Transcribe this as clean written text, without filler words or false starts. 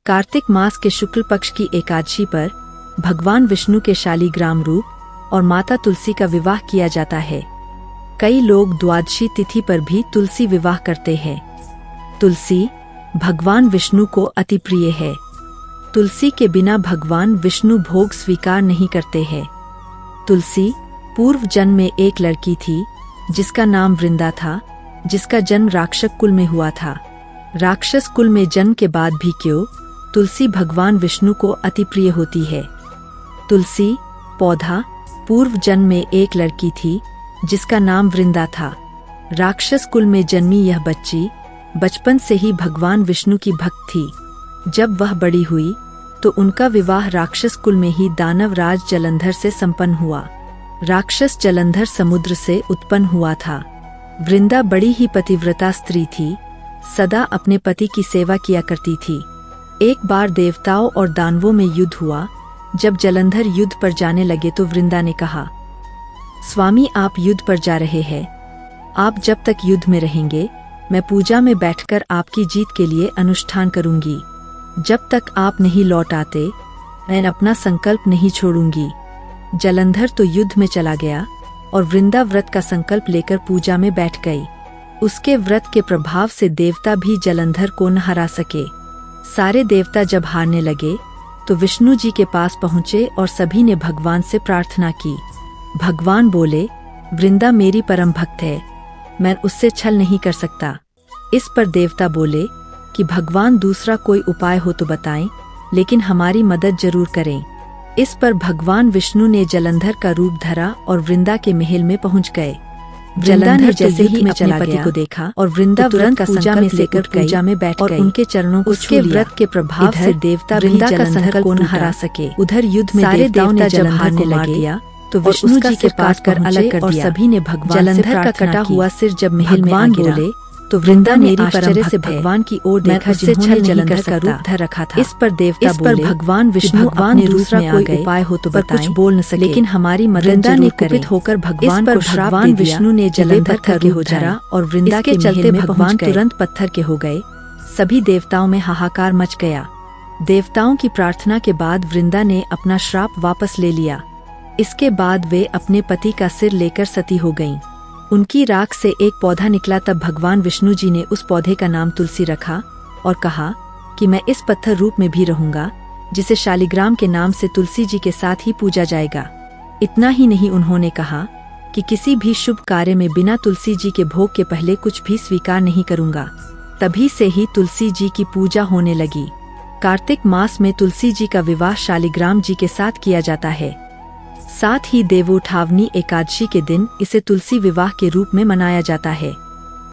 कार्तिक मास के शुक्ल पक्ष की एकादशी पर भगवान विष्णु के शालिग्राम रूप और माता तुलसी का विवाह किया जाता है। कई लोग द्वादशी तिथि पर भी तुलसी विवाह करते हैं। तुलसी भगवान विष्णु को अति प्रिय है। तुलसी के बिना भगवान विष्णु भोग स्वीकार नहीं करते हैं। तुलसी पूर्व जन्म में एक लड़की थी जिसका नाम वृंदा था, जिसका जन्म राक्षस कुल में हुआ था। राक्षस कुल में जन्म के बाद भी क्यों तुलसी भगवान विष्णु को अति प्रिय होती है। तुलसी पौधा पूर्व जन्म में एक लड़की थी जिसका नाम वृंदा था। राक्षस कुल में जन्मी यह बच्ची बचपन से ही भगवान विष्णु की भक्त थी। जब वह बड़ी हुई तो उनका विवाह राक्षस कुल में ही दानव राज जलंधर से संपन्न हुआ। राक्षस जलंधर समुद्र से उत्पन्न हुआ था। वृंदा बड़ी ही पतिव्रता स्त्री थी, सदा अपने पति की सेवा किया करती थी। एक बार देवताओं और दानवों में युद्ध हुआ। जब जलंधर युद्ध पर जाने लगे तो वृंदा ने कहा, स्वामी आप युद्ध पर जा रहे हैं, आप जब तक युद्ध में रहेंगे मैं पूजा में बैठकर आपकी जीत के लिए अनुष्ठान करूंगी। जब तक आप नहीं लौट आते मैं अपना संकल्प नहीं छोड़ूंगी। जलंधर तो युद्ध में चला गया और वृंदा व्रत का संकल्प लेकर पूजा में बैठ गई। उसके व्रत के प्रभाव से देवता भी जलंधर को न हरा सके। सारे देवता जब हारने लगे तो विष्णु जी के पास पहुँचे और सभी ने भगवान से प्रार्थना की। भगवान बोले, वृंदा मेरी परम भक्त है, मैं उससे छल नहीं कर सकता। इस पर देवता बोले कि भगवान दूसरा कोई उपाय हो तो बताएं, लेकिन हमारी मदद जरूर करें। इस पर भगवान विष्णु ने जलंधर का रूप धरा और वृंदा के महल में पहुंच गए। जलंधर जैसे ही अपने पति को देखा और वृंदा तुरंत पूजा में लेकर पूजा में बैठ गई और उनके चरणों को उसके व्रत के प्रभाव से देवता भी जलंधर को न हरा सके। उधर युद्ध में सारे देवता जब हारने लगे तो विष्णु जी के पास कर अलग कर दिया और सभी ने भगवान जलंधर का कटा हुआ सिर जब महल में आ गिरा तो वृंदा ने आश्चर्य से भगवान की ओर देखा जिन्होंने जलंधर का रूप धर रखा था। इस पर देवता बोले, भगवान विष्णु अपने दूसरा कोई उपाय हो तो बताएं, कुछ बोल न सके, लेकिन हमारी मदद ने कुपित होकर भगवान को श्राप दे दिया। विष्णु ने जलंधर का रूप धरा और वृंदा के चलते भगवान तुरंत पत्थर के हो गए। सभी देवताओं में हाहाकार मच गया। देवताओं की प्रार्थना के बाद वृंदा ने अपना श्राप वापस ले लिया। इसके बाद वे अपने पति का सिर लेकर सती हो गईं। उनकी राख से एक पौधा निकला। तब भगवान विष्णु जी ने उस पौधे का नाम तुलसी रखा और कहा कि मैं इस पत्थर रूप में भी रहूंगा, जिसे शालिग्राम के नाम से तुलसी जी के साथ ही पूजा जाएगा। इतना ही नहीं, उन्होंने कहा कि किसी भी शुभ कार्य में बिना तुलसी जी के भोग के पहले कुछ भी स्वीकार नहीं करूंगा। तभी से ही तुलसी जी की पूजा होने लगी। कार्तिक मास में तुलसी जी का विवाह शालिग्राम जी के साथ किया जाता है। साथ ही देवोठावनी एकादशी के दिन इसे तुलसी विवाह के रूप में मनाया जाता है।